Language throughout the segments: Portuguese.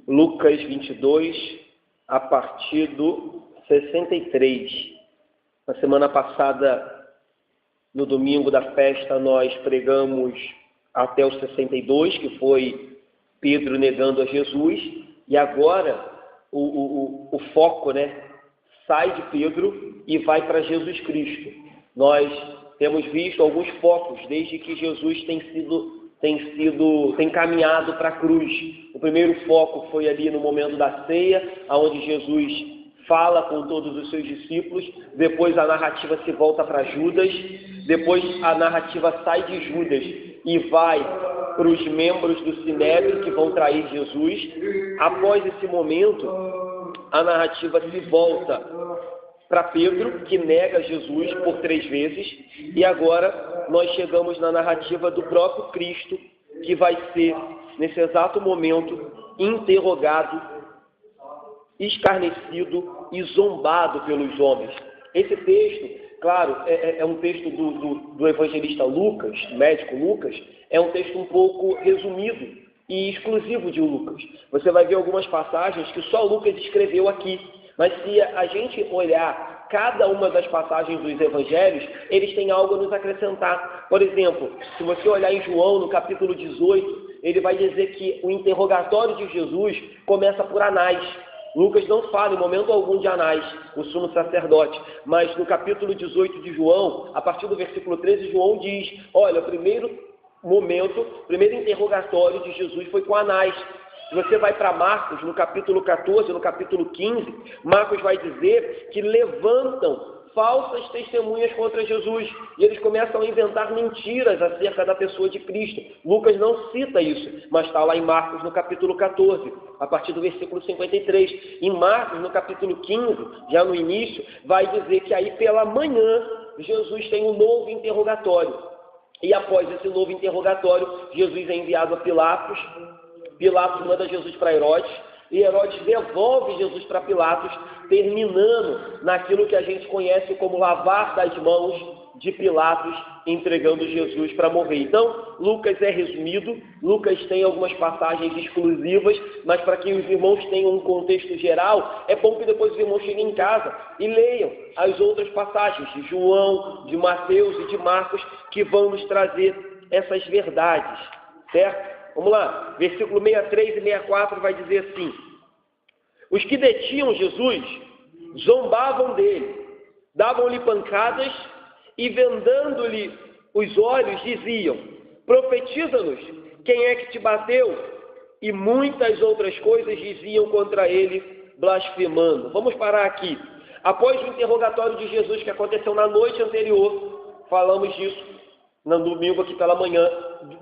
Lucas 22, a partir do 63. Na semana passada, no domingo da festa, nós pregamos até os 62, que foi Pedro negando a Jesus, e agora o foco, sai de Pedro e vai para Jesus Cristo. Nós temos visto alguns focos desde que Jesus tem caminhado para a cruz. O primeiro foco foi ali no momento da ceia, onde Jesus fala com todos os seus discípulos. Depois a narrativa se volta para Judas. Depois a narrativa sai de Judas e vai para os membros do Sinédrio que vão trair Jesus. Após esse momento, a narrativa se volta para Pedro, que nega Jesus por 3 vezes. E agora nós chegamos na narrativa do próprio Cristo, que vai ser, nesse exato momento, interrogado, escarnecido e zombado pelos homens. Esse texto, claro, é um texto do evangelista Lucas, médico Lucas, é um texto um pouco resumido e exclusivo de Lucas. Você vai ver algumas passagens que só Lucas escreveu aqui, mas se a gente olhar cada uma das passagens dos evangelhos, eles têm algo a nos acrescentar. Por exemplo, se você olhar em João, no capítulo 18, ele vai dizer que o interrogatório de Jesus começa por Anás. Lucas não fala em momento algum de Anás, o sumo sacerdote, mas no capítulo 18 de João, a partir do versículo 13, João diz: olha, o primeiro interrogatório de Jesus foi com Anás. Se você vai para Marcos, no capítulo 14, no capítulo 15, Marcos vai dizer que levantam falsas testemunhas contra Jesus, e eles começam a inventar mentiras acerca da pessoa de Cristo. Lucas não cita isso, mas está lá em Marcos, no capítulo 14, a partir do versículo 53. Em Marcos, no capítulo 15, já no início, vai dizer que aí pela manhã, Jesus tem um novo interrogatório. E após esse novo interrogatório, Jesus é enviado a Pilatos. Pilatos manda Jesus para Herodes, e Herodes devolve Jesus para Pilatos, terminando naquilo que a gente conhece como lavar das mãos de Pilatos, entregando Jesus para morrer. Então, Lucas é resumido, Lucas tem algumas passagens exclusivas, mas para que os irmãos tenham um contexto geral, é bom que depois os irmãos cheguem em casa e leiam as outras passagens de João, de Mateus e de Marcos, que vão nos trazer essas verdades, certo? Vamos lá, versículo 63 e 64 vai dizer assim: os que detinham Jesus zombavam dele, davam-lhe pancadas e, vendando-lhe os olhos, diziam: profetiza-nos, quem é que te bateu? E muitas outras coisas diziam contra ele, blasfemando. Vamos parar aqui. Após o interrogatório de Jesus que aconteceu na noite anterior, falamos disso no domingo aqui pela manhã,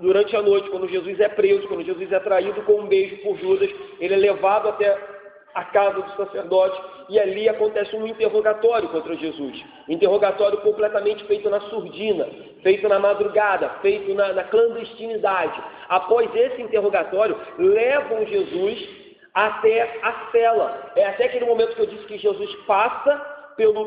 durante a noite, quando Jesus é preso, quando Jesus é traído com um beijo por Judas, ele é levado até a casa do sacerdote, e ali acontece um interrogatório contra Jesus. Interrogatório completamente feito na surdina, feito na madrugada, feito na clandestinidade. Após esse interrogatório, levam Jesus até a cela. É até aquele momento que eu disse que Jesus passa pelo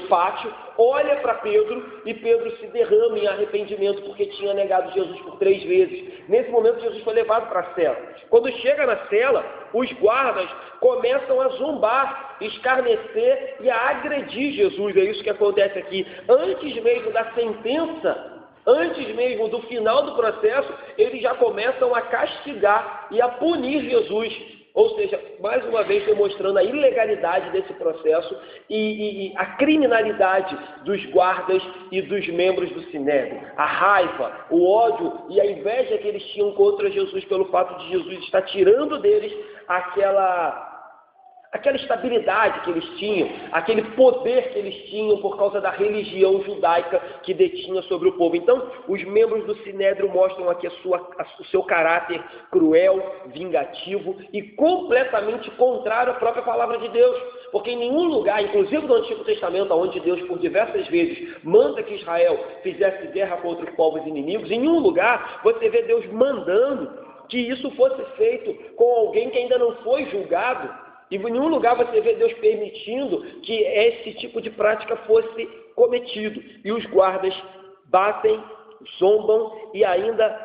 pátio, olha para Pedro, e Pedro se derrama em arrependimento porque tinha negado Jesus por 3 vezes. Nesse momento, Jesus foi levado para a cela. Quando chega na cela, os guardas começam a zombar, escarnecer e a agredir Jesus. É isso que acontece aqui. Antes mesmo da sentença, antes mesmo do final do processo, eles já começam a castigar e a punir Jesus. Ou seja, mais uma vez demonstrando a ilegalidade desse processo e a criminalidade dos guardas e dos membros do Sinédrio. A raiva, o ódio e a inveja que eles tinham contra Jesus pelo fato de Jesus estar tirando deles aquela estabilidade que eles tinham, aquele poder que eles tinham por causa da religião judaica que detinha sobre o povo. Então, os membros do Sinédrio mostram aqui o seu caráter cruel, vingativo e completamente contrário à própria palavra de Deus. Porque em nenhum lugar, inclusive no Antigo Testamento, onde Deus por diversas vezes manda que Israel fizesse guerra contra os povos inimigos, em nenhum lugar você vê Deus mandando que isso fosse feito com alguém que ainda não foi julgado. E em nenhum lugar você vê Deus permitindo que esse tipo de prática fosse cometido. E os guardas batem, zombam e ainda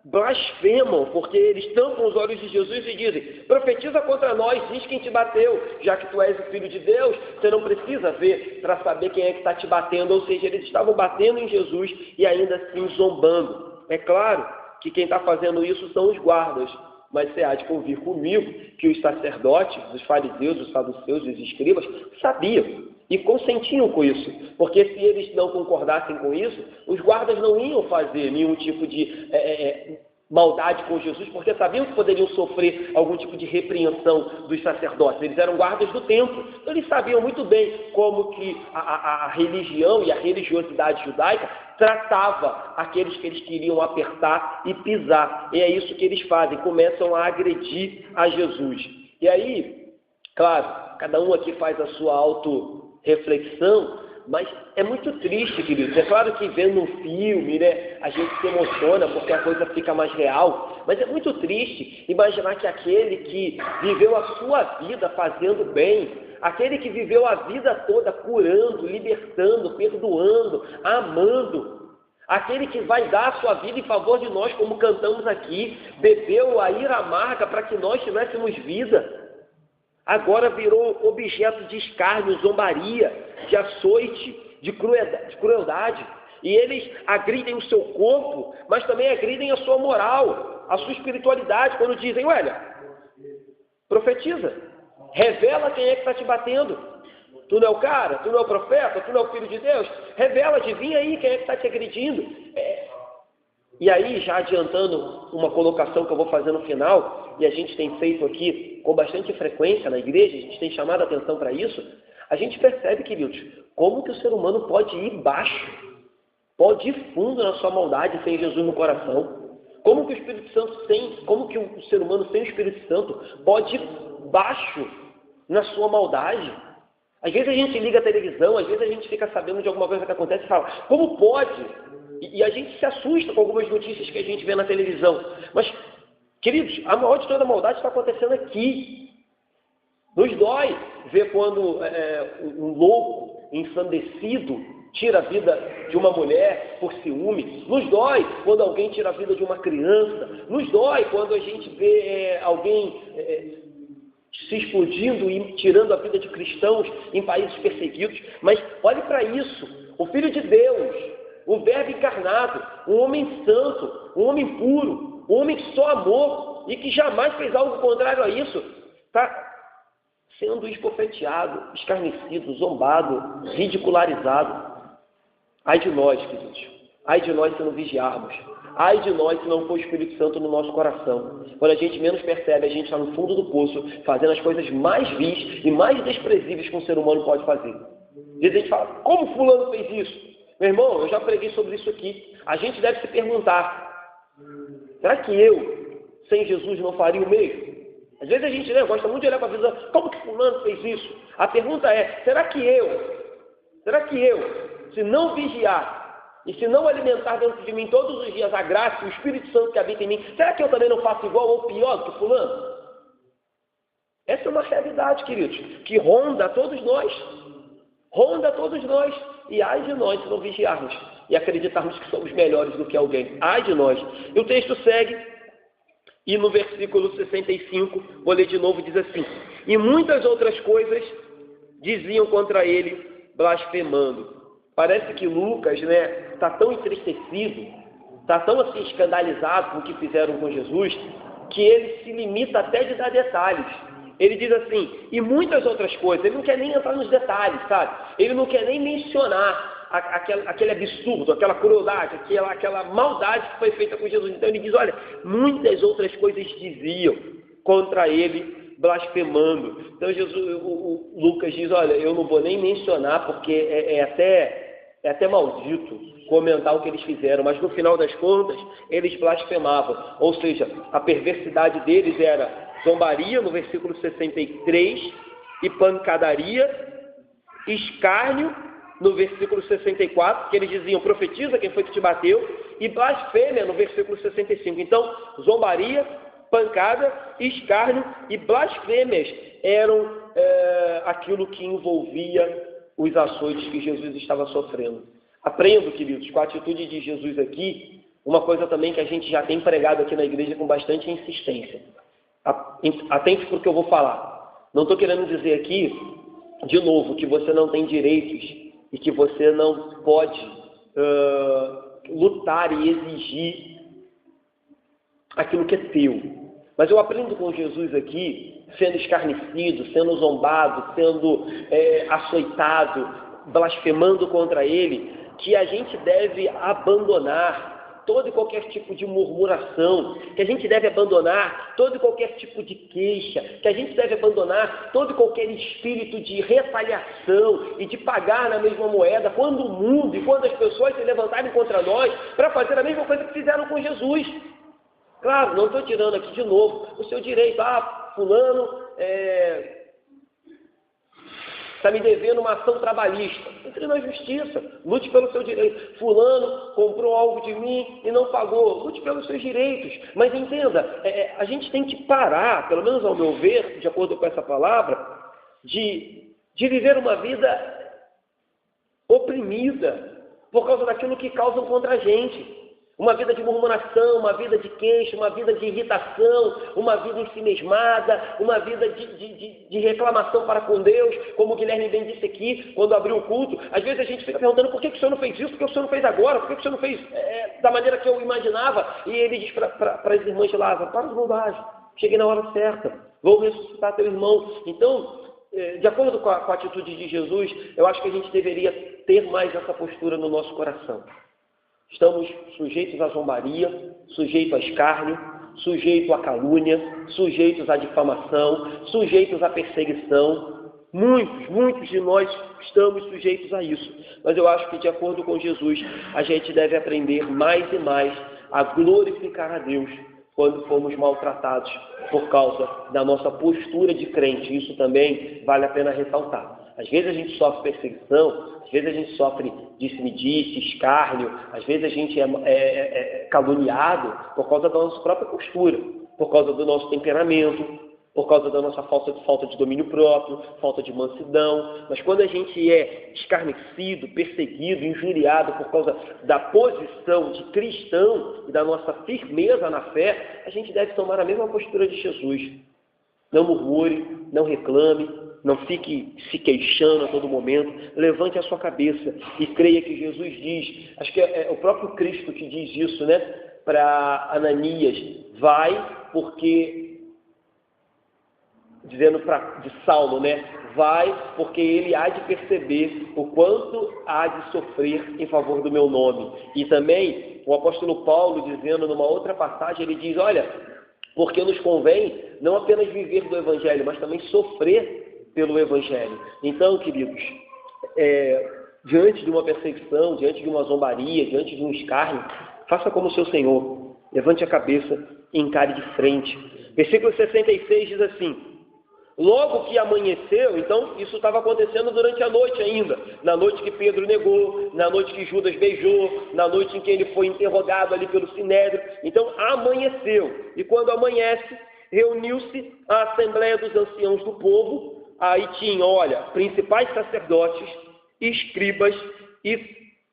blasfemam, porque eles tampam os olhos de Jesus e dizem: profetiza contra nós, diz quem te bateu, já que tu és o Filho de Deus, você não precisa ver para saber quem é que está te batendo. Ou seja, eles estavam batendo em Jesus e ainda assim zombando. É claro que quem está fazendo isso são os guardas, mas você há de convir comigo que os sacerdotes, os fariseus, os saduceus, os escribas, sabiam e consentiam com isso, porque se eles não concordassem com isso, os guardas não iam fazer nenhum tipo de maldade com Jesus, porque sabiam que poderiam sofrer algum tipo de repreensão dos sacerdotes. Eles eram guardas do templo, então eles sabiam muito bem como que a religião e a religiosidade judaica tratava aqueles que eles queriam apertar e pisar. E é isso que eles fazem, começam a agredir a Jesus. E aí, claro, cada um aqui faz a sua autorreflexão, mas é muito triste, queridos. É claro que vendo um filme, né, a gente se emociona porque a coisa fica mais real, mas é muito triste imaginar que aquele que viveu a sua vida fazendo bem, aquele que viveu a vida toda curando, libertando, perdoando, amando, aquele que vai dar a sua vida em favor de nós, como cantamos aqui, bebeu a ira amarga para que nós tivéssemos vida, agora virou objeto de escárnio, zombaria, de açoite, de crueldade. E eles agridem o seu corpo, mas também agridem a sua moral, a sua espiritualidade, quando dizem: olha, profetiza, revela quem é que está te batendo. Tu não é o cara? Tu não é o profeta? Tu não é o filho de Deus? Revela, adivinha aí quem é que está te agredindo. E aí, já adiantando uma colocação que eu vou fazer no final, e a gente tem feito aqui com bastante frequência na igreja, a gente tem chamado a atenção para isso, a gente percebe, queridos, como que o ser humano pode ir baixo, pode ir fundo na sua maldade sem Jesus no coração. Como que o Espírito Santo como que o ser humano sem o Espírito Santo pode ir baixo na sua maldade? Às vezes a gente liga a televisão, às vezes a gente fica sabendo de alguma coisa que acontece e fala: como pode? E a gente se assusta com algumas notícias que a gente vê na televisão. Mas, queridos, a maior de toda a maldade está acontecendo aqui. Nos dói ver quando um louco, ensandecido, tira a vida de uma mulher por ciúme. Nos dói quando alguém tira a vida de uma criança. Nos dói quando a gente vê alguém se explodindo e tirando a vida de cristãos em países perseguidos. Mas olhe para isso. O Filho de Deus, o Verbo encarnado, um homem santo, um homem puro, um homem que só amou e que jamais fez algo contrário a isso, está sendo esbofeteado, escarnecido, zombado, ridicularizado. Ai de nós, queridos. Ai de nós se não vigiarmos. Ai de nós se não for o Espírito Santo no nosso coração. Quando a gente menos percebe, a gente está no fundo do poço, fazendo as coisas mais vis e mais desprezíveis que um ser humano pode fazer. Às vezes a gente fala: como fulano fez isso? Meu irmão, eu já preguei sobre isso aqui. A gente deve se perguntar: será que eu, sem Jesus, não faria o mesmo? Às vezes a gente gosta muito de olhar para a vida: como que fulano fez isso? A pergunta é: será que eu, se não vigiar e se não alimentar dentro de mim todos os dias a graça e o Espírito Santo que habita em mim, será que eu também não faço igual ou pior do que fulano? Essa é uma realidade, queridos, que ronda a todos nós. Ronda a todos nós. E ai de nós se não vigiarmos e acreditarmos que somos melhores do que alguém. Ai de nós. E o texto segue, e no versículo 65, vou ler de novo, diz assim: e muitas outras coisas diziam contra ele, blasfemando. Parece que Lucas está tão entristecido, está tão assim escandalizado com o que fizeram com Jesus, que ele se limita até de dar detalhes. Ele diz assim: e muitas outras coisas. Ele não quer nem entrar nos detalhes, sabe? Ele não quer nem mencionar aquele absurdo, aquela crueldade, aquela maldade que foi feita com Jesus. Então ele diz: olha, muitas outras coisas diziam contra ele, blasfemando. Então o Lucas diz: olha, eu não vou nem mencionar, porque é até maldito comentar o que eles fizeram, mas no final das contas eles blasfemavam. Ou seja, a perversidade deles era zombaria, no versículo 63, e pancadaria, escárnio, no versículo 64, que eles diziam: profetiza quem foi que te bateu, e blasfêmia, no versículo 65. Então, zombaria, pancada, escárnio e blasfêmias eram aquilo que envolvia os açoites que Jesus estava sofrendo. Aprendo, queridos, com a atitude de Jesus aqui, uma coisa também que a gente já tem pregado aqui na igreja com bastante insistência. Atente para o que eu vou falar. Não estou querendo dizer aqui, de novo, que você não tem direitos e que você não pode lutar e exigir aquilo que é teu. Mas eu aprendo com Jesus aqui, sendo escarnecido, sendo zombado, sendo açoitado, blasfemando contra ele, que a gente deve abandonar todo e qualquer tipo de murmuração, que a gente deve abandonar todo e qualquer tipo de queixa, que a gente deve abandonar todo e qualquer espírito de retaliação e de pagar na mesma moeda quando o mundo e quando as pessoas se levantarem contra nós para fazer a mesma coisa que fizeram com Jesus. Claro, não estou tirando aqui de novo o seu direito. Fulano está me devendo uma ação trabalhista. Entre na justiça, lute pelo seu direito. Fulano comprou algo de mim e não pagou. Lute pelos seus direitos. Mas entenda, a gente tem que parar, pelo menos ao meu ver, de acordo com essa palavra, de viver uma vida oprimida por causa daquilo que causam contra a gente. Uma vida de murmuração, uma vida de queixa, uma vida de irritação, uma vida ensimesmada, uma vida de reclamação para com Deus, como o Guilherme bem disse aqui, quando abriu o culto. Às vezes a gente fica perguntando por que o senhor não fez isso, por que o senhor não fez agora, por que o senhor não fez da maneira que eu imaginava. E ele diz para as irmãs de Lázaro, para de bobagem, cheguei na hora certa, vou ressuscitar teu irmão. Então, de acordo com a atitude de Jesus, eu acho que a gente deveria ter mais essa postura no nosso coração. Estamos sujeitos à zombaria, sujeitos a escárnio, sujeitos à calúnia, sujeitos à difamação, sujeitos à perseguição. Muitos de nós estamos sujeitos a isso. Mas eu acho que, de acordo com Jesus, a gente deve aprender mais e mais a glorificar a Deus quando formos maltratados por causa da nossa postura de crente. Isso também vale a pena ressaltar. Às vezes a gente sofre perseguição, às vezes a gente sofre disse-me-disse, escárnio, às vezes a gente é caluniado por causa da nossa própria postura, por causa do nosso temperamento, por causa da nossa falta de domínio próprio, falta de mansidão. Mas quando a gente é escarnecido, perseguido, injuriado por causa da posição de cristão e da nossa firmeza na fé, a gente deve tomar a mesma postura de Jesus. Não murmure, não reclame, não fique se queixando a todo momento. Levante a sua cabeça e creia que Jesus diz, acho que é o próprio Cristo que diz isso, né? Para Ananias, vai porque, dizendo de Saulo, né? Vai porque ele há de perceber o quanto há de sofrer em favor do meu nome. E também o apóstolo Paulo, dizendo numa outra passagem, ele diz, olha, porque nos convém não apenas viver do Evangelho, mas também sofrer pelo Evangelho. Então, queridos, diante de uma perseguição, diante de uma zombaria, diante de um escárnio, faça como o seu Senhor, levante a cabeça e encare de frente. Versículo 66 diz assim, logo que amanheceu, então isso estava acontecendo durante a noite ainda, na noite que Pedro negou, na noite que Judas beijou, na noite em que ele foi interrogado ali pelo Sinédrio. Então amanheceu, e quando amanhece, reuniu-se a assembleia dos anciãos do povo. Aí tinha, olha, principais sacerdotes, escribas, e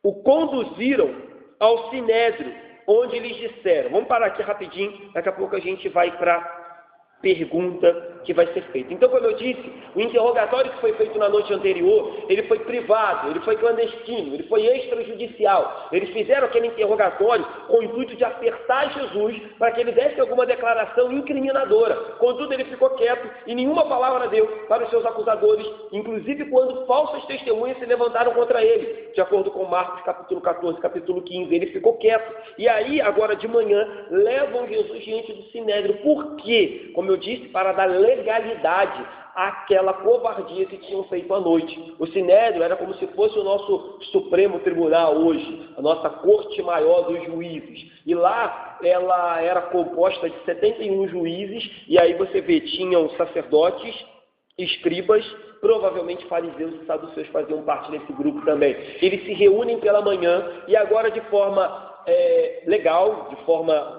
o conduziram ao Sinédrio, onde lhes disseram, vamos parar aqui rapidinho, daqui a pouco a gente vai para a pergunta que vai ser feita. Então, como eu disse, o interrogatório que foi feito na noite anterior, ele foi privado, ele foi clandestino, ele foi extrajudicial. Eles fizeram aquele interrogatório com o intuito de apertar Jesus para que ele desse alguma declaração incriminadora. Contudo, ele ficou quieto e nenhuma palavra deu para os seus acusadores, inclusive quando falsas testemunhas se levantaram contra ele. De acordo com Marcos, capítulo 14, capítulo 15, ele ficou quieto. E aí, agora de manhã, levam Jesus diante do Sinédrio. Por quê? Como eu disse, para dar legalidade àquela covardia que tinham feito à noite. O Sinédrio era como se fosse o nosso Supremo Tribunal hoje, a nossa Corte Maior dos Juízes. E lá ela era composta de 71 juízes, e aí você vê, tinham sacerdotes, escribas, provavelmente fariseus e saduceus faziam parte desse grupo também. Eles se reúnem pela manhã e agora de forma legal, de forma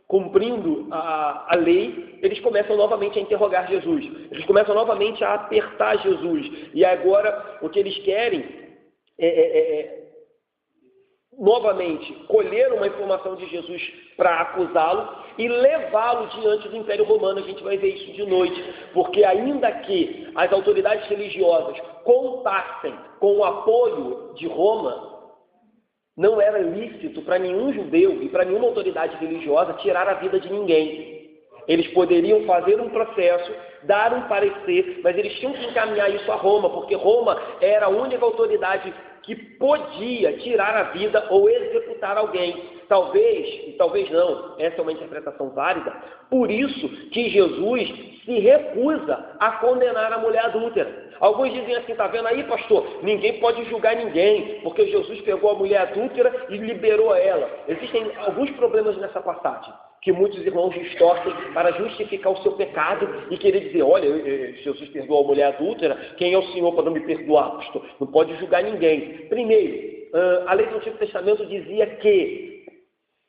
cumprindo a lei, eles começam novamente a interrogar Jesus. Eles começam novamente a apertar Jesus. E agora o que eles querem novamente, colheram uma informação de Jesus para acusá-lo e levá-lo diante do Império Romano. A gente vai ver isso de noite, porque ainda que as autoridades religiosas contassem com o apoio de Roma, não era lícito para nenhum judeu e para nenhuma autoridade religiosa tirar a vida de ninguém. Eles poderiam fazer um processo, dar um parecer, mas eles tinham que encaminhar isso a Roma, porque Roma era a única autoridade que podia tirar a vida ou executar alguém. Talvez, e talvez não, essa é uma interpretação válida, por isso que Jesus se recusa a condenar a mulher adúltera. Alguns dizem assim, tá vendo aí, pastor? Ninguém pode julgar ninguém, porque Jesus pegou a mulher adúltera e liberou ela. Existem alguns problemas nessa passagem, que muitos irmãos distorcem para justificar o seu pecado e querer dizer, olha, Jesus perdoou a mulher adúltera, quem é o Senhor para não me perdoar, pastor? Não pode julgar ninguém. Primeiro, a lei do Antigo Testamento dizia que,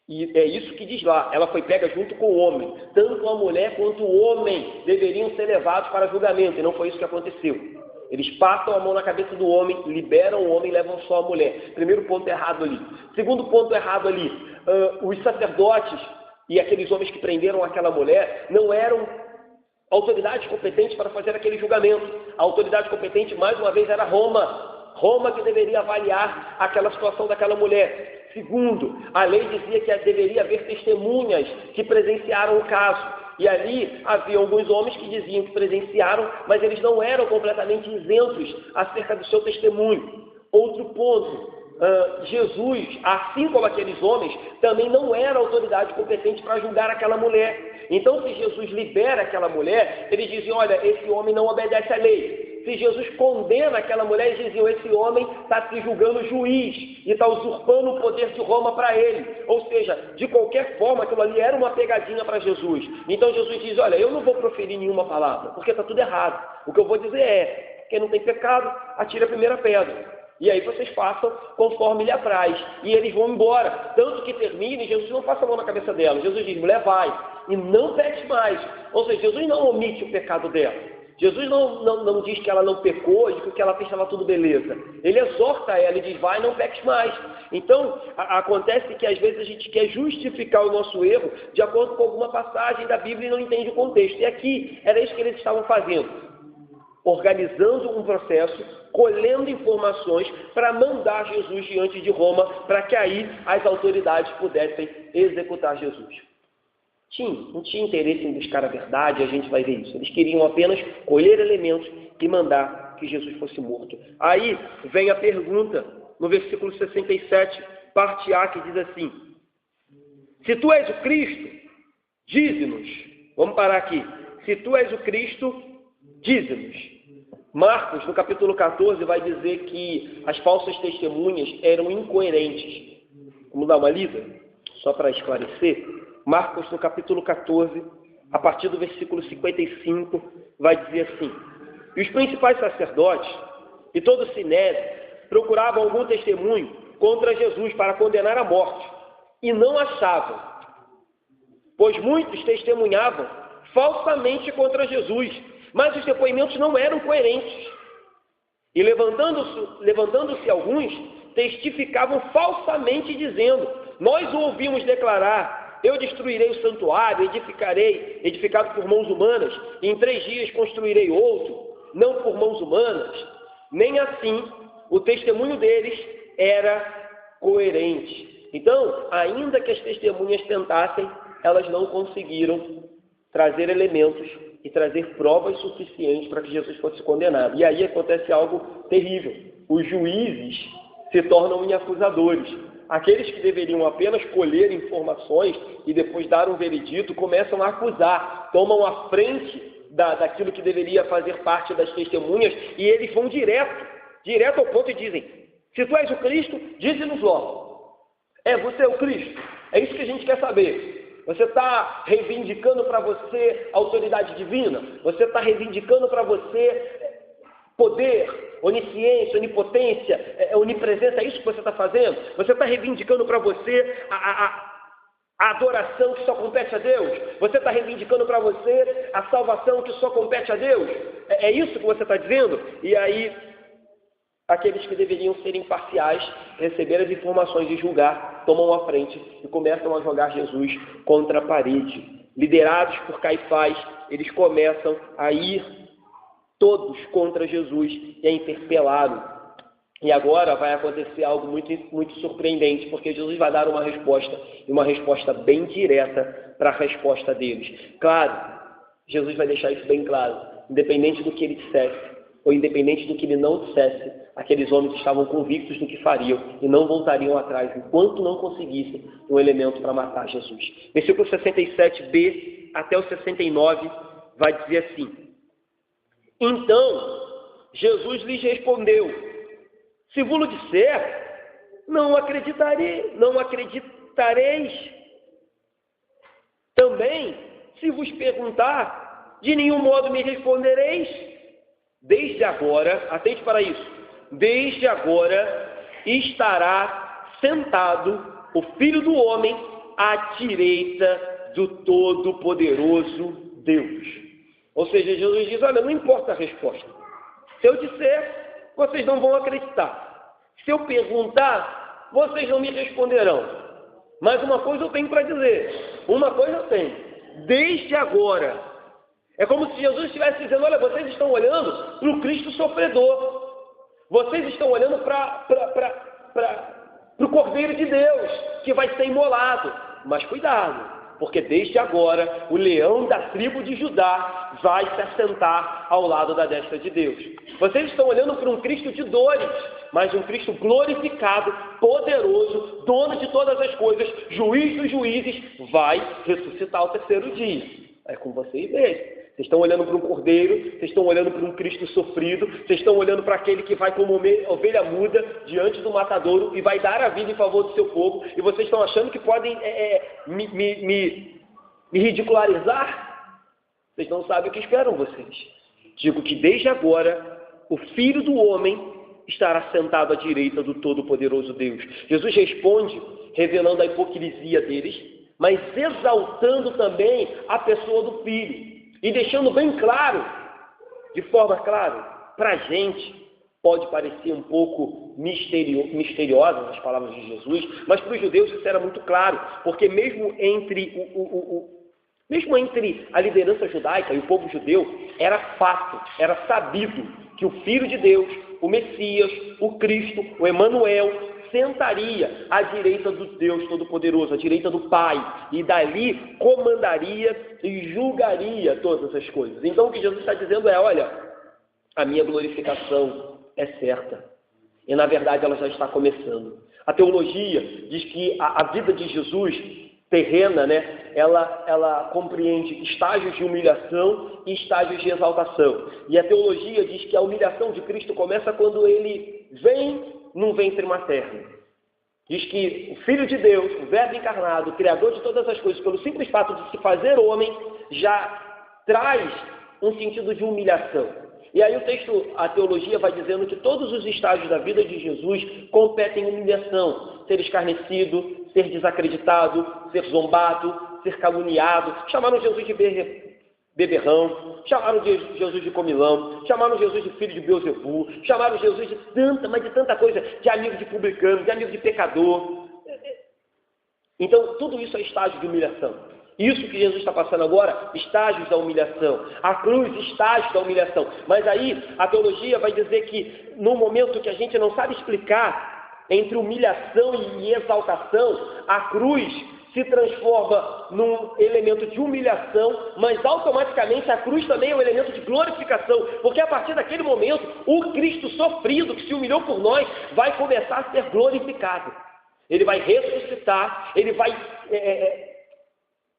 e é isso que diz lá, ela foi pega junto com o homem. Tanto a mulher quanto o homem deveriam ser levados para julgamento, e não foi isso que aconteceu. Eles passam a mão na cabeça do homem, liberam o homem e levam só a mulher. Primeiro ponto errado ali. Segundo ponto errado ali, os sacerdotes e aqueles homens que prenderam aquela mulher não eram autoridades competentes para fazer aquele julgamento. A autoridade competente, mais uma vez, era Roma. Roma que deveria avaliar aquela situação daquela mulher. Segundo, a lei dizia que deveria haver testemunhas que presenciaram o caso. E ali havia alguns homens que diziam que presenciaram, mas eles não eram completamente isentos acerca do seu testemunho. Outro ponto, Jesus, assim como aqueles homens, também não era autoridade competente para julgar aquela mulher. Então, se Jesus libera aquela mulher, eles diziam, olha, esse homem não obedece à lei. Se Jesus condena aquela mulher, eles diziam, esse homem está se julgando juiz e está usurpando o poder de Roma para ele. Ou seja, de qualquer forma, aquilo ali era uma pegadinha para Jesus. Então Jesus diz, olha, eu não vou proferir nenhuma palavra, porque está tudo errado. O que eu vou dizer é, quem não tem pecado, atire a primeira pedra. E aí vocês façam conforme lhe apraz. E eles vão embora. Tanto que termine, Jesus não passa a mão na cabeça dela. Jesus diz, mulher, vai. E não peque mais. Ou seja, Jesus não omite o pecado dela. Jesus não diz que ela não pecou e que o que ela fez estava tudo beleza. Ele exorta ela e diz, vai, não peques mais. Então, acontece que às vezes a gente quer justificar o nosso erro de acordo com alguma passagem da Bíblia e não entende o contexto. E aqui era isso que eles estavam fazendo. Organizando um processo, colhendo informações para mandar Jesus diante de Roma, para que aí as autoridades pudessem executar Jesus. Não tinha interesse em buscar a verdade, a gente vai ver isso. Eles queriam apenas colher elementos e mandar que Jesus fosse morto. Aí vem a pergunta, no versículo 67, parte A, que diz assim, se tu és o Cristo, dize-nos. Vamos parar aqui. Se tu és o Cristo, dize-nos. Marcos, no capítulo 14, vai dizer que as falsas testemunhas eram incoerentes. Vamos dar uma lida? Só para esclarecer. Marcos, no capítulo 14, a partir do versículo 55, vai dizer assim, e os principais sacerdotes e todo o sinédrio procuravam algum testemunho contra Jesus para condenar à morte, e não achavam, pois muitos testemunhavam falsamente contra Jesus, mas os depoimentos não eram coerentes. E levantando-se alguns, testificavam falsamente, dizendo, nós o ouvimos declarar, eu destruirei o santuário, edificado por mãos humanas, e em 3 dias construirei outro, não por mãos humanas. Nem assim, o testemunho deles era coerente. Então, ainda que as testemunhas tentassem, elas não conseguiram trazer elementos e trazer provas suficientes para que Jesus fosse condenado. E aí acontece algo terrível. Os juízes se tornam acusadores. Aqueles que deveriam apenas colher informações e depois dar um veredito, começam a acusar, tomam a frente daquilo que deveria fazer parte das testemunhas, e eles vão direto ao ponto e dizem, se tu és o Cristo, dize-nos logo. Você é o Cristo? É isso que a gente quer saber. Você está reivindicando para você autoridade divina? Você está reivindicando para você poder, onisciência, onipotência, onipresença? É isso que você está fazendo? Você está reivindicando para você a adoração que só compete a Deus? Você está reivindicando para você a salvação que só compete a Deus? É isso que você está dizendo? E aí aqueles que deveriam ser imparciais, receber as informações e julgar, tomam a frente e começam a jogar Jesus contra a parede. Liderados por Caifás, eles começam a ir todos contra Jesus e a interpelá-lo. E agora vai acontecer algo muito surpreendente, porque Jesus vai dar uma resposta, e uma resposta bem direta para a resposta deles. Claro, Jesus vai deixar isso bem claro, independente do que ele dissesse, ou independente do que ele não dissesse, aqueles homens estavam convictos do que fariam e não voltariam atrás, enquanto não conseguissem um elemento para matar Jesus. Versículo 67b até o 69 vai dizer assim: Então, Jesus lhes respondeu: Se vos disser, não acreditareis. Também, se vos perguntar, de nenhum modo me respondereis. Desde agora, atente para isso, desde agora estará sentado o Filho do Homem à direita do Todo-Poderoso Deus. Ou seja, Jesus diz: olha, não importa a resposta. Se eu disser, vocês não vão acreditar. Se eu perguntar, vocês não me responderão. Mas uma coisa eu tenho para dizer. Uma coisa eu tenho. Desde agora. É como se Jesus estivesse dizendo: olha, vocês estão olhando para o Cristo sofredor. Vocês estão olhando para o Cordeiro de Deus, que vai ser imolado. Mas cuidado. Porque desde agora o leão da tribo de Judá vai se assentar ao lado da destra de Deus. Vocês estão olhando para um Cristo de dores, mas um Cristo glorificado, poderoso, dono de todas as coisas, juiz dos juízes, vai ressuscitar ao terceiro dia. É com vocês mesmo. Vocês estão olhando para um cordeiro, vocês estão olhando para um Cristo sofrido, vocês estão olhando para aquele que vai como ovelha muda diante do matadouro e vai dar a vida em favor do seu povo, e vocês estão achando que podem me ridicularizar? Vocês não sabem o que esperam vocês. Digo que desde agora o Filho do Homem estará sentado à direita do Todo-Poderoso Deus. Jesus responde revelando a hipocrisia deles, mas exaltando também a pessoa do Filho. E deixando bem claro, de forma clara, para a gente, pode parecer um pouco misteriosa as palavras de Jesus, mas para os judeus isso era muito claro, porque mesmo entre a liderança judaica e o povo judeu, era fato, era sabido que o Filho de Deus, o Messias, o Cristo, o Emanuel, sentaria à direita do Deus Todo-Poderoso, à direita do Pai, e dali comandaria e julgaria todas as coisas. Então o que Jesus está dizendo é: olha, a minha glorificação é certa, e na verdade ela já está começando. A teologia diz que a vida de Jesus terrena, ela compreende estágios de humilhação e estágios de exaltação. E a teologia diz que a humilhação de Cristo começa quando ele vem num ventre materno. Diz que o Filho de Deus, o Verbo encarnado, o Criador de todas as coisas, pelo simples fato de se fazer homem, já traz um sentido de humilhação. E aí a teologia vai dizendo que todos os estágios da vida de Jesus competem em humilhação: ser escarnecido, ser desacreditado, ser zombado, ser caluniado. Chamaram Jesus de beberrão, chamaram Jesus de comilão, chamaram Jesus de filho de Beelzebul, chamaram Jesus de tanta coisa, de amigo de publicano, de amigo de pecador. Então, tudo isso é estágio de humilhação. Isso que Jesus está passando agora, estágios da humilhação. A cruz, estágios da humilhação. Mas aí, a teologia vai dizer que, no momento que a gente não sabe explicar entre humilhação e exaltação, a cruz se transforma num elemento de humilhação, mas automaticamente a cruz também é um elemento de glorificação, porque a partir daquele momento, o Cristo sofrido, que se humilhou por nós, vai começar a ser glorificado. Ele vai ressuscitar, ele vai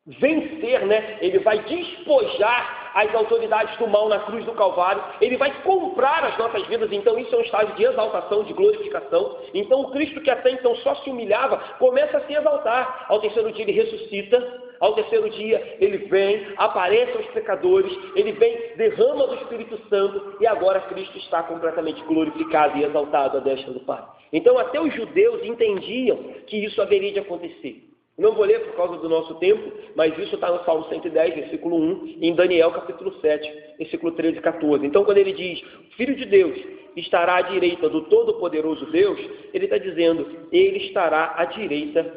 vencer, ele vai despojar as autoridades do mal na cruz do Calvário, ele vai comprar as nossas vidas. Então isso é um estágio de exaltação, de glorificação. Então o Cristo que até então só se humilhava, começa a se exaltar. Ao terceiro dia ele ressuscita, ao terceiro dia ele vem, aparece aos pecadores, ele vem, derrama do Espírito Santo, e agora Cristo está completamente glorificado e exaltado à destra do Pai. Então até os judeus entendiam que isso haveria de acontecer. Não vou ler por causa do nosso tempo, mas isso está no Salmo 110, versículo 1, e em Daniel, capítulo 7, versículo 13 e 14. Então, quando ele diz, Filho de Deus, estará à direita do Todo-Poderoso Deus, ele está dizendo, ele estará à direita,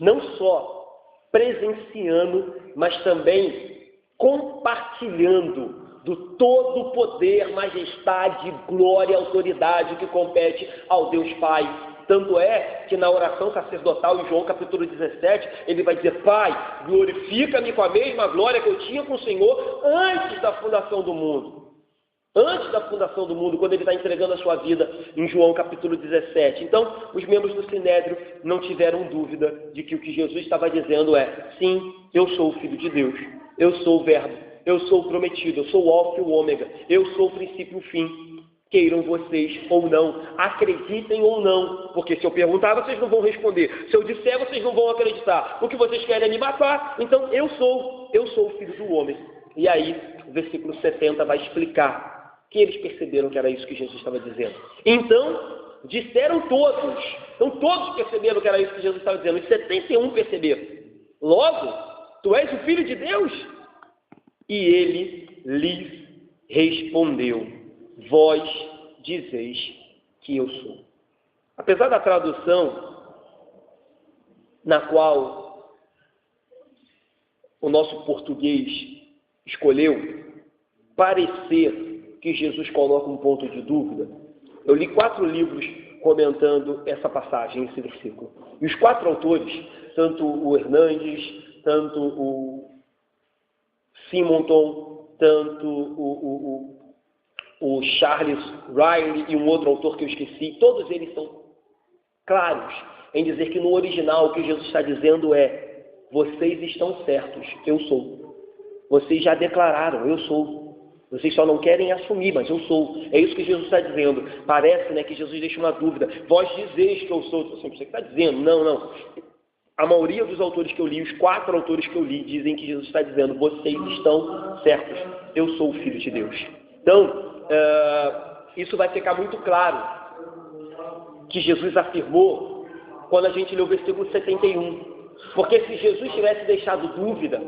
não só presenciando, mas também compartilhando do todo o poder, majestade, glória e autoridade que compete ao Deus Pai. Tanto é que na oração sacerdotal, em João capítulo 17, ele vai dizer, Pai, glorifica-me com a mesma glória que eu tinha com o Senhor antes da fundação do mundo. Antes da fundação do mundo, quando ele está entregando a sua vida em João capítulo 17. Então, os membros do Sinédrio não tiveram dúvida de que o que Jesus estava dizendo é, sim, eu sou o Filho de Deus, eu sou o Verbo, eu sou o prometido, eu sou o Alfa e o Ômega, eu sou o princípio e o fim. Queiram vocês ou não, acreditem ou não, porque se eu perguntar, vocês não vão responder. Se eu disser, vocês não vão acreditar. O que vocês querem é me matar, então eu sou o Filho do Homem. E aí, o versículo 70 vai explicar que eles perceberam que era isso que Jesus estava dizendo. Então, disseram todos. Então, todos perceberam que era isso que Jesus estava dizendo. E 71 perceberam. Logo, tu és o Filho de Deus? E ele lhes respondeu, vós dizeis que eu sou. Apesar da tradução na qual o nosso português escolheu parecer que Jesus coloca um ponto de dúvida, eu li 4 livros comentando essa passagem, esse versículo. E os 4 autores, tanto o Hernandes, tanto o Simonton, tanto o Charles Riley e um outro autor que eu esqueci, todos eles são claros em dizer que no original o que Jesus está dizendo é, vocês estão certos, eu sou. Vocês já declararam, eu sou. Vocês só não querem assumir, mas eu sou. É isso que Jesus está dizendo. Parece, né, que Jesus deixa uma dúvida. Vós dizeis que eu sou. Você está dizendo. Não. A maioria dos autores que eu li, os 4 autores que eu li, dizem que Jesus está dizendo, vocês estão certos. Eu sou o Filho de Deus. Então, isso vai ficar muito claro que Jesus afirmou quando a gente lê o versículo 71. Porque se Jesus tivesse deixado dúvida,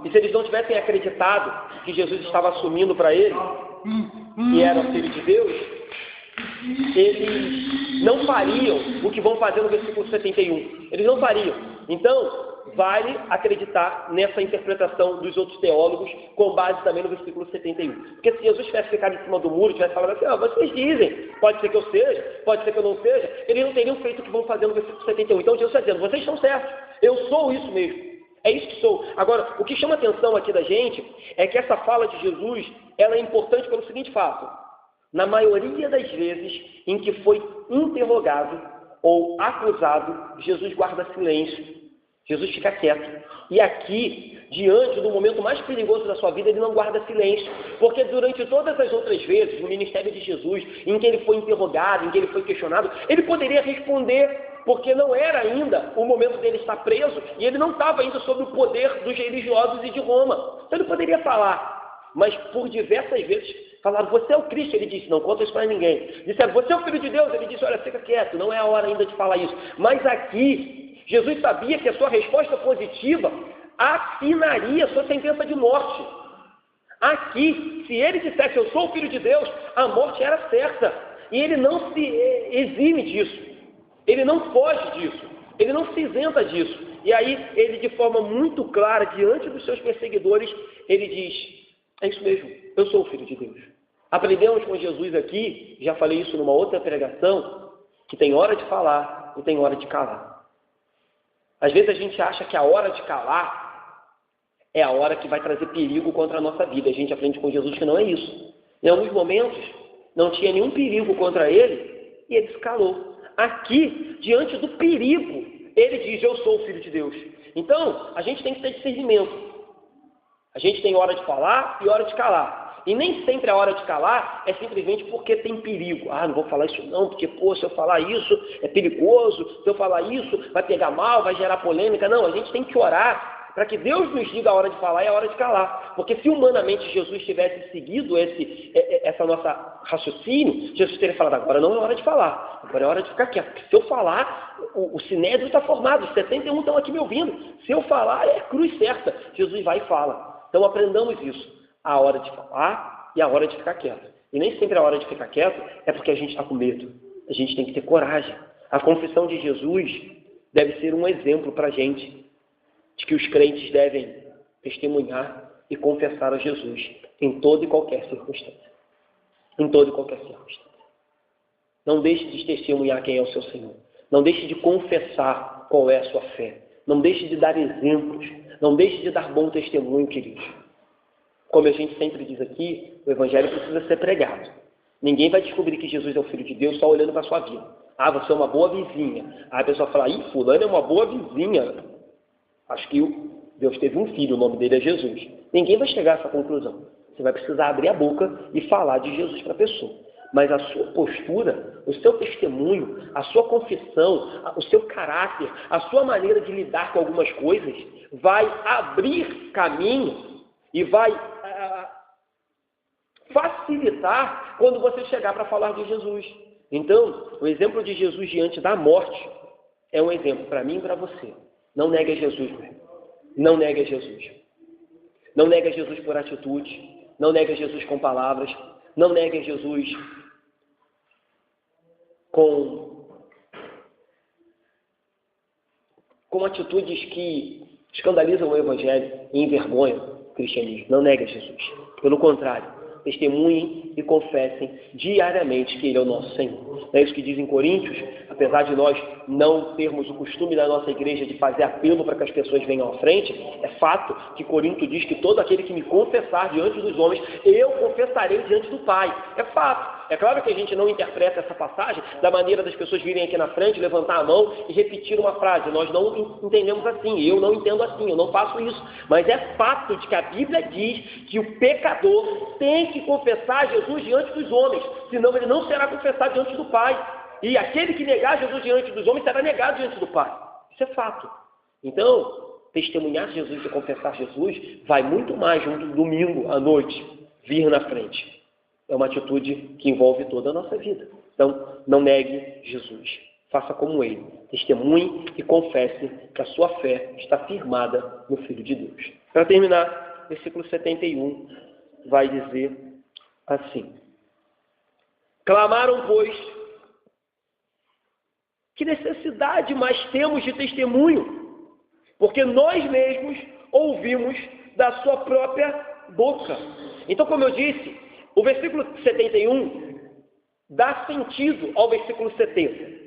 e se eles não tivessem acreditado que Jesus estava assumindo para ele, que era o Filho de Deus, eles não fariam o que vão fazer no versículo 71. Eles não fariam. Então, vale acreditar nessa interpretação dos outros teólogos, com base também no versículo 71. Porque se Jesus tivesse ficado em cima do muro, tivesse falado assim, vocês dizem, pode ser que eu seja, pode ser que eu não seja, eles não teriam feito o que vão fazer no versículo 71. Então Jesus está dizendo, vocês estão certos, eu sou isso mesmo, é isso que sou. Agora, o que chama a atenção aqui da gente é que essa fala de Jesus, ela é importante pelo seguinte fato, na maioria das vezes em que foi interrogado ou acusado, Jesus guarda silêncio. Jesus fica quieto. E aqui, diante do momento mais perigoso da sua vida, ele não guarda silêncio. Porque durante todas as outras vezes, no ministério de Jesus, em que ele foi interrogado, em que ele foi questionado, ele poderia responder, porque não era ainda o momento dele estar preso, e ele não estava ainda sob o poder dos religiosos e de Roma. Então ele poderia falar. Mas por diversas vezes falaram, você é o Cristo, ele disse, não conta isso para ninguém. Disseram, você é o Filho de Deus, ele disse, olha, fica quieto, não é a hora ainda de falar isso. Mas aqui, Jesus sabia que a sua resposta positiva assinaria a sua sentença de morte. Aqui, se ele dissesse, eu sou o Filho de Deus, a morte era certa. E ele não se exime disso. Ele não foge disso. Ele não se isenta disso. E aí, ele de forma muito clara, diante dos seus perseguidores, ele diz, é isso mesmo, eu sou o Filho de Deus. Aprendemos com Jesus aqui, já falei isso numa outra pregação, que tem hora de falar e tem hora de calar. Às vezes a gente acha que a hora de calar é a hora que vai trazer perigo contra a nossa vida. A gente aprende com Jesus que não é isso. Em alguns momentos, não tinha nenhum perigo contra ele e ele se calou. Aqui, diante do perigo, ele diz, eu sou o Filho de Deus. Então, a gente tem que ter discernimento. A gente tem hora de falar e hora de calar. E nem sempre a hora de calar é simplesmente porque tem perigo. Não vou falar isso não, porque, se eu falar isso é perigoso, se eu falar isso vai pegar mal, vai gerar polêmica. Não, a gente tem que orar para que Deus nos diga a hora de falar e a hora de calar. Porque se humanamente Jesus tivesse seguido essa nossa raciocínio, Jesus teria falado, agora não é hora de falar, agora é hora de ficar quieto. Porque se eu falar, o Sinédrio está formado, os 71 estão aqui me ouvindo. Se eu falar, é cruz certa. Jesus vai e fala. Então aprendamos isso, a hora de falar e a hora de ficar quieto. E nem sempre a hora de ficar quieto é porque a gente está com medo. A gente tem que ter coragem. A confissão de Jesus deve ser um exemplo para a gente de que os crentes devem testemunhar e confessar a Jesus em toda e qualquer circunstância. Em toda e qualquer circunstância. Não deixe de testemunhar quem é o seu Senhor. Não deixe de confessar qual é a sua fé. Não deixe de dar exemplos. Não deixe de dar bom testemunho, queridos. Como a gente sempre diz aqui, o Evangelho precisa ser pregado. Ninguém vai descobrir que Jesus é o Filho de Deus só olhando para a sua vida. Ah, você é uma boa vizinha. Aí a pessoa fala, fulano é uma boa vizinha. Acho que Deus teve um filho, o nome dele é Jesus. Ninguém vai chegar a essa conclusão. Você vai precisar abrir a boca e falar de Jesus para a pessoa. Mas a sua postura, o seu testemunho, a sua confissão, o seu caráter, a sua maneira de lidar com algumas coisas vai abrir caminho e vai facilitar quando você chegar para falar de Jesus. Então, o exemplo de Jesus diante da morte é um exemplo para mim e para você. Não negue a Jesus, meu irmão. Não negue a Jesus. Não negue a Jesus por atitude. Não negue a Jesus com palavras. Não negue a Jesus com atitudes que escandalizam o Evangelho e envergonham o cristianismo. Não negue a Jesus. Pelo contrário, testemunhem e confessem diariamente que Ele é o nosso Senhor. Não é isso que diz em Coríntios? Apesar de nós não termos o costume da nossa igreja de fazer apelo para que as pessoas venham à frente, é fato que Corinto diz que todo aquele que me confessar diante dos homens, eu confessarei diante do Pai. É fato. É claro que a gente não interpreta essa passagem da maneira das pessoas virem aqui na frente, levantar a mão e repetir uma frase. Nós não entendemos assim, eu não entendo assim, eu não faço isso. Mas é fato de que a Bíblia diz que o pecador tem que confessar Jesus diante dos homens, senão ele não será confessado diante do Pai. E aquele que negar Jesus diante dos homens será negado diante do Pai. Isso é fato. Então, testemunhar Jesus e confessar Jesus vai muito mais junto do domingo à noite, vir na frente. É uma atitude que envolve toda a nossa vida. Então, não negue Jesus. Faça como Ele. Testemunhe e confesse que a sua fé está firmada no Filho de Deus. Para terminar, versículo 71 vai dizer assim. Clamaram, pois, que necessidade mais temos de testemunho? Porque nós mesmos ouvimos da sua própria boca. Então, como eu disse, o versículo 71 dá sentido ao versículo 70.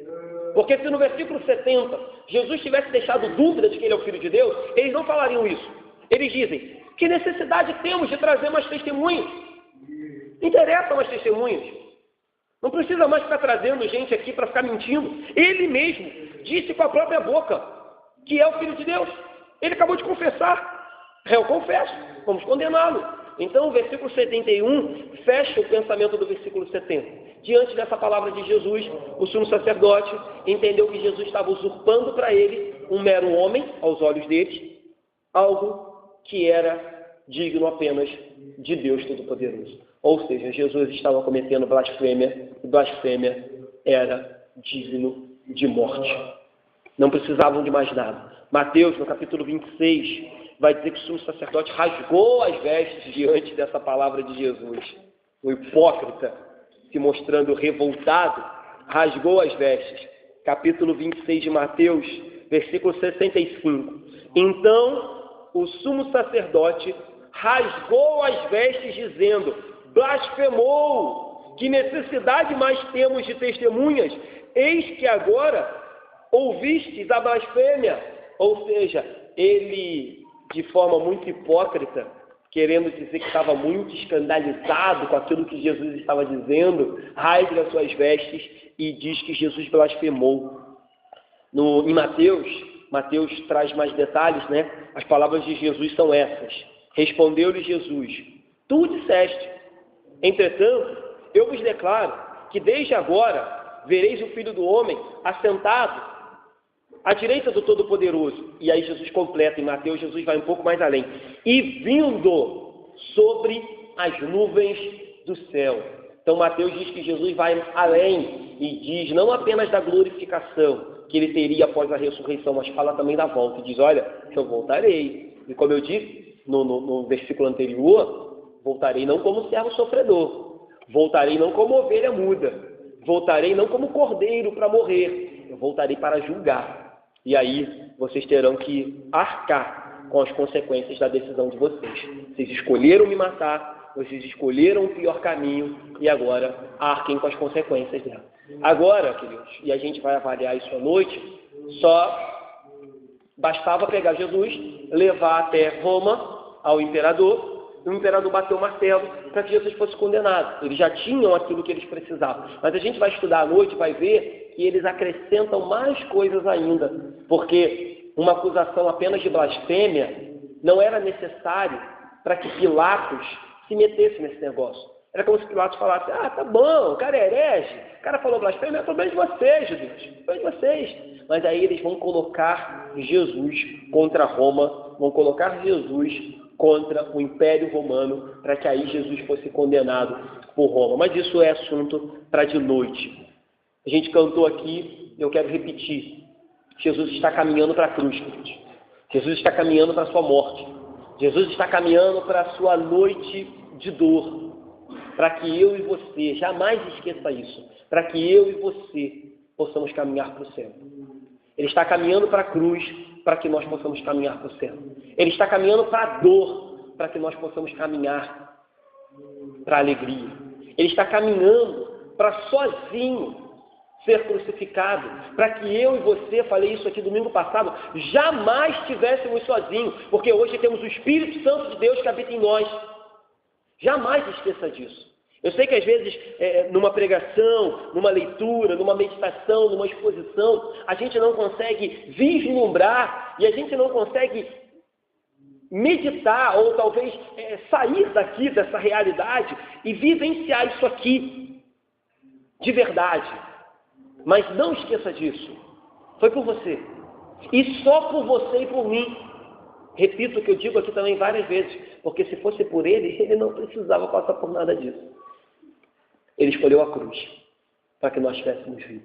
Porque se no versículo 70 Jesus tivesse deixado dúvida de que Ele é o Filho de Deus, eles não falariam isso. Eles dizem, que necessidade temos de trazer mais testemunhos? Interessam mais testemunhos. Não precisa mais ficar trazendo gente aqui para ficar mentindo. Ele mesmo disse com a própria boca que é o Filho de Deus. Ele acabou de confessar. Eu confesso, vamos condená-lo. Então o versículo 71 fecha o pensamento do versículo 70. Diante dessa palavra de Jesus, o sumo sacerdote entendeu que Jesus estava usurpando para ele, um mero homem, aos olhos deles, algo que era digno apenas de Deus Todo-Poderoso. Ou seja, Jesus estava cometendo blasfêmia, e blasfêmia era digno de morte. Não precisavam de mais nada. Mateus, no capítulo 26, vai dizer que o sumo sacerdote rasgou as vestes diante dessa palavra de Jesus. O hipócrita, se mostrando revoltado, rasgou as vestes. Capítulo 26 de Mateus, versículo 65. Então, o sumo sacerdote rasgou as vestes, dizendo, blasfemou, que necessidade mais temos de testemunhas? Eis que agora ouvistes a blasfêmia. Ou seja, ele, de forma muito hipócrita, querendo dizer que estava muito escandalizado com aquilo que Jesus estava dizendo, rasga as suas vestes e diz que Jesus blasfemou. Em Mateus traz mais detalhes, né? As palavras de Jesus são essas. Respondeu-lhe Jesus, tu disseste, entretanto, eu vos declaro que desde agora vereis o Filho do Homem assentado à direita do Todo-Poderoso. E aí Jesus completa, em Mateus, Jesus vai um pouco mais além. E vindo sobre as nuvens do céu. Então Mateus diz que Jesus vai além e diz não apenas da glorificação que ele teria após a ressurreição, mas fala também da volta. E diz, olha, eu voltarei. E como eu disse no versículo anterior, voltarei não como servo sofredor, Voltarei não como ovelha muda, voltarei não como cordeiro para morrer, eu voltarei para julgar. E aí vocês terão que arcar com as consequências da decisão de vocês. Vocês escolheram me matar, vocês escolheram o pior caminho e agora arquem com as consequências dela. Agora, queridos, e a gente vai avaliar isso à noite, só bastava pegar Jesus, levar até Roma ao imperador, e o imperador bateu o martelo para que Jesus fosse condenado. Eles já tinham aquilo que eles precisavam. Mas a gente vai estudar à noite, vai ver que eles acrescentam mais coisas ainda, porque uma acusação apenas de blasfêmia não era necessário para que Pilatos se metesse nesse negócio. Era como se Pilatos falasse: ah, tá bom, o cara é herege, o cara falou blasfêmia, é problema de vocês, judeus, problema de vocês. Mas aí eles vão colocar Jesus contra Roma, vão colocar Jesus contra o Império Romano, para que aí Jesus fosse condenado por Roma. Mas isso é assunto para de noite. A gente cantou aqui, eu quero repetir. Jesus está caminhando para a cruz, gente. Jesus está caminhando para a sua morte. Jesus está caminhando para a sua noite de dor. Para que eu e você, jamais esqueça isso, para que eu e você possamos caminhar para o céu. Ele está caminhando para a cruz, para que nós possamos caminhar para o céu. Ele está caminhando para a dor, para que nós possamos caminhar para a alegria. Ele está caminhando para sozinho ser crucificado, para que eu e você, falei isso aqui domingo passado, jamais estivéssemos sozinhos, porque hoje temos o Espírito Santo de Deus que habita em nós. Jamais esqueça disso. Eu sei que às vezes, numa pregação, numa leitura, numa meditação, numa exposição, a gente não consegue vislumbrar e a gente não consegue meditar ou talvez sair daqui dessa realidade e vivenciar isso aqui de verdade. Mas não esqueça disso. Foi por você. E só por você e por mim. Repito o que eu digo aqui também várias vezes, porque se fosse por ele, ele não precisava passar por nada disso. Ele escolheu a cruz para que nós tivéssemos vida.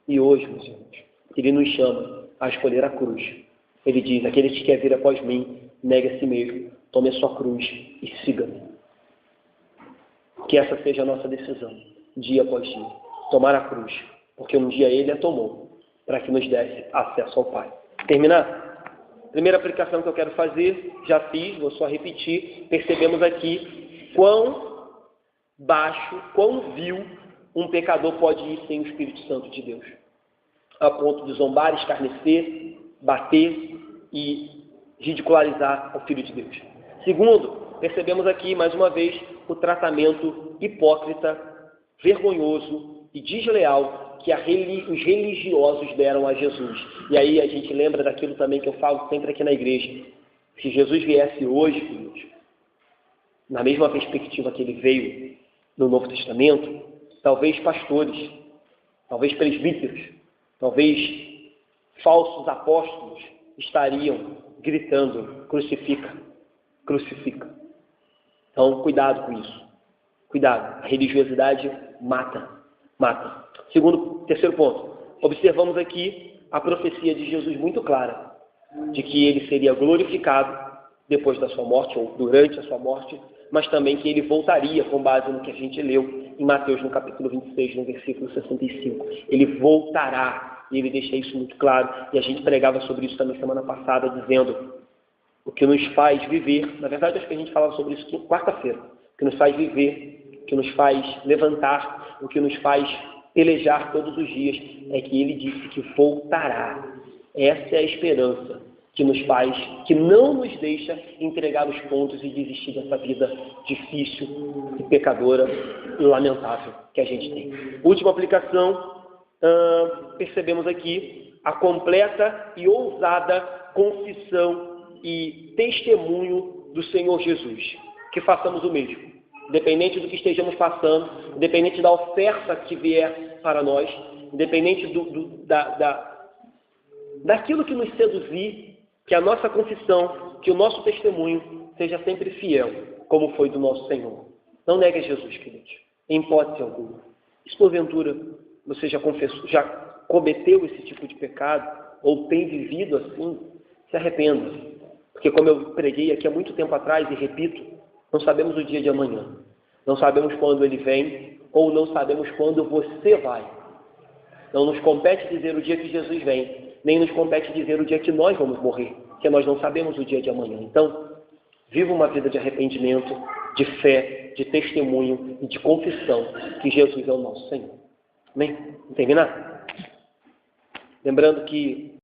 E hoje, meus irmãos, ele nos chama a escolher a cruz. Ele diz: aquele que quer vir após mim, negue a si mesmo, tome a sua cruz e siga-me. Que essa seja a nossa decisão, dia após dia. Tomar a cruz, porque um dia ele a tomou, para que nos desse acesso ao Pai. Terminar? Primeira aplicação que eu quero fazer, já fiz, vou só repetir. Percebemos aqui quão baixo, quão vil um pecador pode ir sem o Espírito Santo de Deus, a ponto de zombar, escarnecer, bater e ridicularizar o Filho de Deus. Segundo, percebemos aqui, mais uma vez, o tratamento hipócrita, vergonhoso e desleal que os religiosos deram a Jesus. E aí a gente lembra daquilo também que eu falo sempre aqui na igreja. Se Jesus viesse hoje, filhos, na mesma perspectiva que ele veio no Novo Testamento, talvez pastores, talvez presbíteros, talvez falsos apóstolos estariam gritando: crucifica, crucifica. Então, cuidado com isso. Cuidado. A religiosidade mata. Terceiro ponto. Observamos aqui a profecia de Jesus muito clara, de que ele seria glorificado depois da sua morte, ou durante a sua morte, mas também que ele voltaria, com base no que a gente leu em Mateus, no capítulo 26, no versículo 65. Ele voltará, e ele deixa isso muito claro, e a gente pregava sobre isso também semana passada, dizendo: o que nos faz viver, na verdade acho que a gente falava sobre isso quarta-feira, o que nos faz viver, o que nos faz levantar, o que nos faz pelejar todos os dias, é que ele disse que voltará. Essa é a esperança que nos faz, que não nos deixa entregar os pontos e desistir dessa vida difícil e pecadora e lamentável que a gente tem. Última aplicação, percebemos aqui a completa e ousada confissão e testemunho do Senhor Jesus. Que façamos o mesmo, independente do que estejamos passando, independente da oferta que vier para nós, independente daquilo que nos seduzir, que a nossa confissão, que o nosso testemunho seja sempre fiel, como foi do nosso Senhor. Não negue a Jesus, queridos, em hipótese alguma. Se porventura você já confessou, já cometeu esse tipo de pecado, ou tem vivido assim, se arrependa. Porque como eu preguei aqui há muito tempo atrás, e repito, não sabemos o dia de amanhã. Não sabemos quando ele vem, ou não sabemos quando você vai. Não nos compete dizer o dia que Jesus vem, nem nos compete dizer o dia que nós vamos morrer, porque nós não sabemos o dia de amanhã. Então, viva uma vida de arrependimento, de fé, de testemunho e de confissão que Jesus é o nosso Senhor. Amém? Vamos terminar? Lembrando que